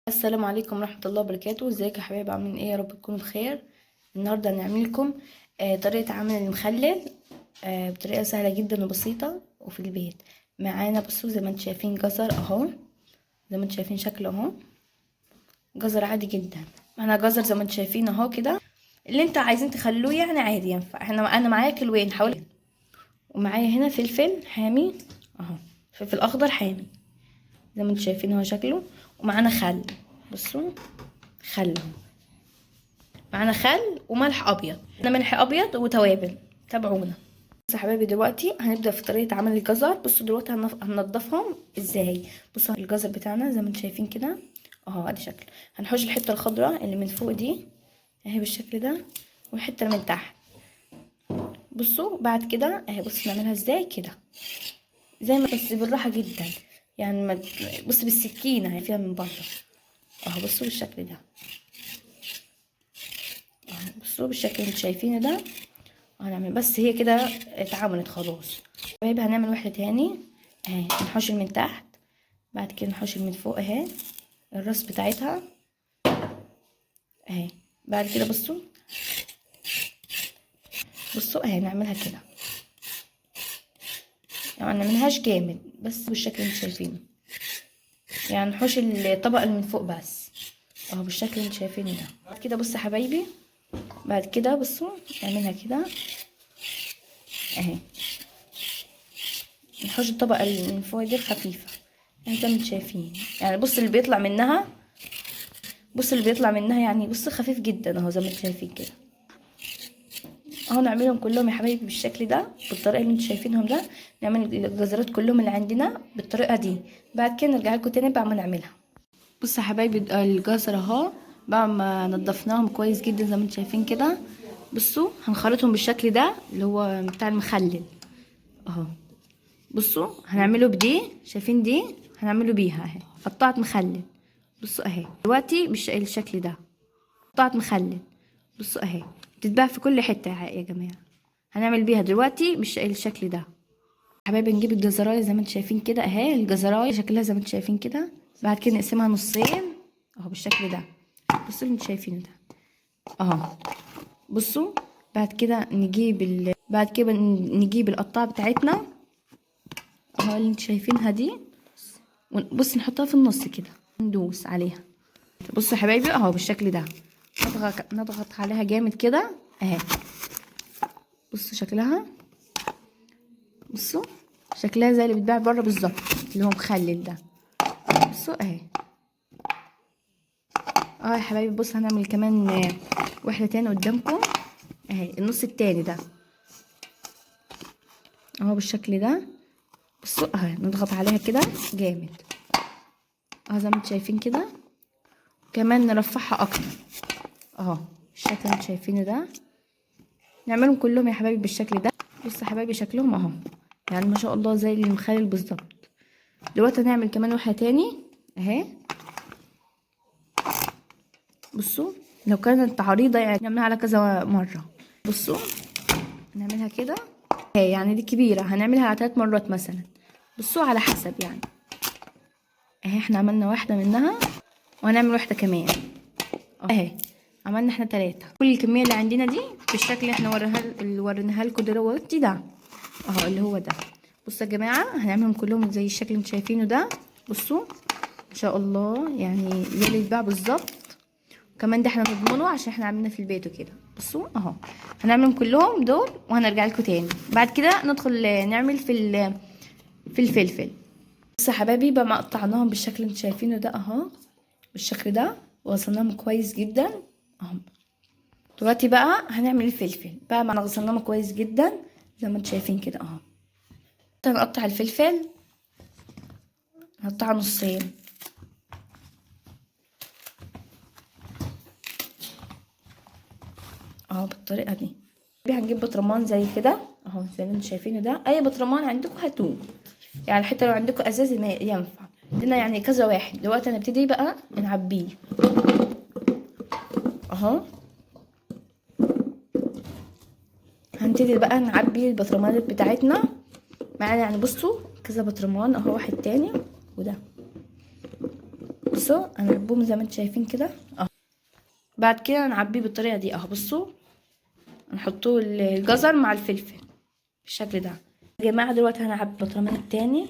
السلام عليكم ورحمة الله وبركاته. ازيكم يا حبايبي؟ عاملين ايه؟ يا رب تكونوا بخير. النهارده هنعمل لكم طريقة عمل المخلل بطريقة سهلة جدا وبسيطة وفي البيت. معانا بصوا زي ما انتم شايفين جزر اهو، زي ما انتم شايفين شكله اهو، جزر عادي جدا. معانا جزر زي ما انتم شايفين اهو كده، اللي انتوا عايزين تخلوه يعني عادي ينفع. انا معايا كيلوين حوالي، ومعايا هنا فلفل حامي اهو، فلفل اخضر حامي زي ما انتم شايفين اهو شكله. ومعانا خل، بصوا خل، معانا خل وملح ابيض، انا ملح ابيض وتوابل. تابعونا. بصوا يا حبايبي دلوقتي هنبدا في طريقه عمل الجزر. بصوا دلوقتي هننضفهم ازاي. بصوا الجزر بتاعنا زي ما انتم شايفين كده اهو، ادي شكل. هنحوش الحته الخضراء اللي من فوق دي اهي بالشكل ده، والحته اللي من تحت. بصوا بعد كده اهي، بصوا نعملها ازاي كده، زي ما بس بالراحه جدا يعني. ما بص بالسكينه اهي فيها من بره اهو، بصوا بالشكل ده اهو، بصوا بالشكل اللي انتم شايفينه ده. هنعمل بس هي كده اتعملت خلاص. طيب هنعمل واحدة تاني اهي، نحوش من تحت، بعد كده نحوش من فوق اهي الراس بتاعتها اهي. بعد كده بصوا اهي نعملها كده يعني، ما نعملهاش جامد بس بالشكل اللي انتوا شايفينه يعني، نحوش الطبقة اللي من فوق بس اهو بالشكل اللي انتوا شايفينه ده. بعد كده بصوا يا حبايبي، بعد كده بصوا نعملها كده اهي، نحوش الطبقة اللي من فوق دي الخفيفة اهي زي ما انتوا شايفين يعني. بص اللي بيطلع منها، بص اللي بيطلع منها يعني، بص خفيف جدا اهو زي ما انتوا شايفين كده اهو. نعملهم كلهم يا حبايبي بالشكل ده بالطريقه اللي انتوا شايفينهم ده. نعمل الجزرات كلهم اللي عندنا بالطريقه دي، بعد كده نرجع لكم تاني بعد ما نعملها. بصوا يا حبايبي الجزر اهو بعد ما نضفناهم كويس جدا زي ما انتوا شايفين كده. بصوا هنخلطهم بالشكل ده اللي هو بتاع المخلل اهو. بصوا هنعمله بدي، شايفين دي هنعمله بيها اهي قطعه مخلل. بصوا اهي دلوقتي بالشكل ده قطعه مخلل. بصوا اهي بتتباع في كل حته يا جماعه. هنعمل بيها دلوقتي بالشكل ده. حبايبي نجيب الجزرايه زي ما انتم شايفين كده اهي، الجزرايه شكلها زي ما انتم شايفين كده. بعد كده نقسمها نصين اهو بالشكل ده. بصوا اللي انتم شايفينه ده اهو. بصوا بعد كده بعد كده نجيب القطعه بتاعتنا اهو اللي انتم شايفينها دي. بص نحطها في النص كده، ندوس عليها. بصوا يا حبايبي اهو بالشكل ده، نضغط عليها جامد كده اهي. بصوا شكلها، بصوا شكلها زي اللي بيتباع بره بالظبط اللي هو مخلل ده. بصوا اهي يا حبايبي. بص هنعمل كمان واحده تاني قدامكم اهي، النص التاني ده اهو بالشكل ده. بصوا اهي نضغط عليها كده جامد اهو زي ما انتم شايفين كده. كمان نرفعها اكتر اهو بالشكل اللي انتم شايفينه ده. نعملهم كلهم يا حبايبي بالشكل ده. بصوا يا حبايبي شكلهم اهو يعني ما شاء الله زي المخلل بالظبط. دلوقتي هنعمل كمان واحده تاني اهي. بصوا لو كانت عريضة يعني نعملها على كذا مرة. بصوا نعملها كده اهي يعني، دي كبيرة هنعملها على 3 مرات مثلا. بصوا على حسب يعني اهي. احنا عملنا واحدة منها وهنعمل واحدة كمان اهي. عملنا احنا 3. كل الكمية اللي عندنا دي بالشكل اللي احنا وريناها لكم دلوقتي ده اهو اللي هو ده. بصوا يا جماعة هنعملهم كلهم زي الشكل اللي انتوا شايفينه ده. بصوا ان شاء الله يعني زي اللي يتباع بالظبط. كمان ده احنا نضمنه عشان احنا عاملينه في البيت وكده. بصوا اهو هنعملهم كلهم دول وهنرجع لكم تاني. بعد كده ندخل نعمل في الفلفل. بصوا يا حبايبي بقى ما قطعناهم بالشكل اللي انتوا شايفينه ده اهو بالشكل ده، وغسلناهم كويس جدا اهو. دلوقتي بقى هنعمل الفلفل بقى، ما غسلناهم كويس جدا زي ما انتوا شايفين كده اهو. هنقطع الفلفل، نقطعه نصين اهو بالطريقه دي. هنجيب بطرمان زي كده اهو زي ما انتم شايفينه ده، اي بطرمان عندكم هاتوه يعني، حتى لو عندكم ازاز ما ينفع. عندنا يعني كذا واحد. دلوقتي هنبتدي بقى نعبيه اهو. هنبتدي بقى نعبي البطرمانات بتاعتنا معانا يعني. بصوا كذا بطرمان اهو، واحد تاني وده بصوا هنعبيهم زي ما انتم شايفين كده اهو. بعد كده نعبيه بالطريقه دي اهو. بصوا نحطوه الجزر مع الفلفل بالشكل ده يا جماعه. دلوقتي هنعبي البطرمان التاني،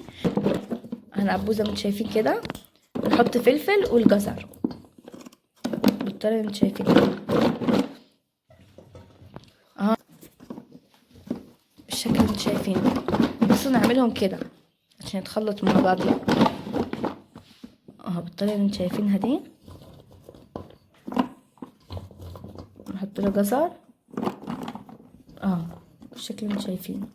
هنعبوه زي ما انتم شايفين كده، ونحط فلفل والجزر بالطريقه اللي انتم شايفين كده اهو، بالشكل اللي انتم شايفينه. بصوا نعملهم كده عشان يتخلط مع بعض اهو بالطريقه اللي انتم شايفينها دي. نحط له جزر اهو بالشكل اللي انتم شايفينه.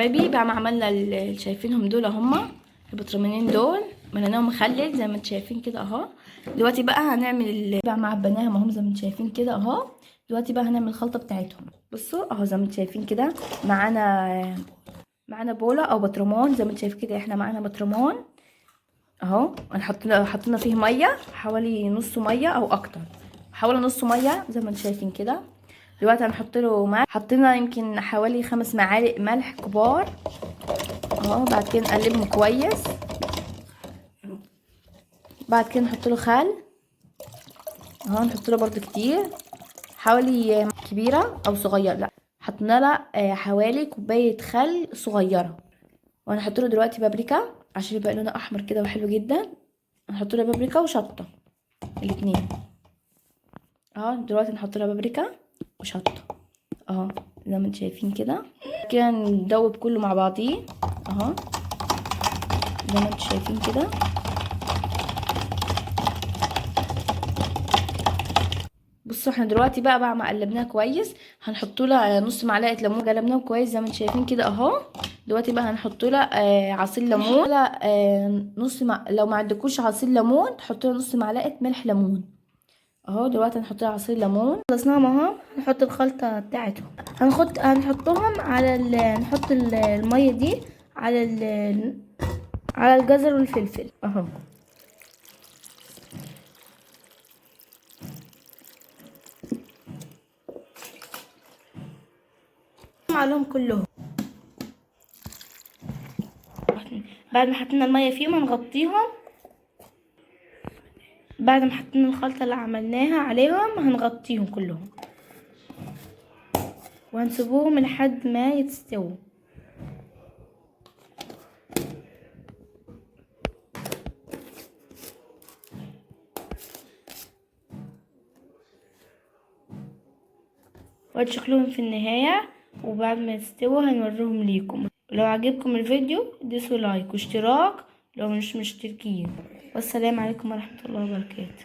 حبايبي بعد ما عملنا اللي شايفينهم دول هما البطرمانين دول، مليناهم مخلل زي ما انتم شايفين كده اهو. دلوقتي بقى هنعمل بعد ما عبيناهم اهم زي ما انتم شايفين كده اهو. دلوقتي بقى هنعمل الخلطه بتاعتهم. بصوا اهو زي ما انتم شايفين كده، معانا بوله او بطرمان زي ما انتم شايفين كده. احنا معانا بطرمان اهو، حطينا فيه ميه حوالي نص ميه او اكتر، حوالي نص ميه زي ما انتم شايفين كده. دلوقتي هنحط له ملح، حطينا يمكن حوالي 5 معالق ملح كبار اهو. بعد كده نقلبهم كويس. بعد كده نحط له خل اهو، نحط له برده كتير، حوالي كبيره او صغيره، لا حطينا لها حوالي كوبايه خل صغيره. وهنحط له دلوقتي بابريكا عشان يبقى لونه احمر كده وحلو جدا. هنحط له بابريكا وشطه الاتنين اهو. دلوقتي نحط له بابريكا وشطه اهو زي ما انتم شايفين كده. كده ندوب كله مع بعضيه اهو زي ما انتم شايفين كده. بصوا احنا دلوقتي بقى بعد ما قلبناه كويس هنحط له نص معلقه ليمون. قلبناه كويس زي ما انتم شايفين كده اهو. دلوقتي بقى هنحط له عصير ليمون، لو ما عندكوش عصير ليمون تحطوا له نص معلقه ملح ليمون اهو. دلوقتي هنحط له عصير ليمون. خلصناهم اهو. هنحط الخلطه بتاعتهم، هنحطهم على نحط الميه دي على على الجزر والفلفل اهو. عليهم كلهم. بعد ما حطينا الميه فيهم هنغطيهم. بعد ما حطينا الخلطه اللي عملناها عليهم هنغطيهم كلهم وهنسيبوهم لحد ما يتستووا. وهتشكلهم في النهايه، وبعد ما يستووا هنوريهم ليكم. لو عجبكم الفيديو دوسوا لايك واشتراك لو مش مشتركين. والسلام عليكم ورحمه الله وبركاته.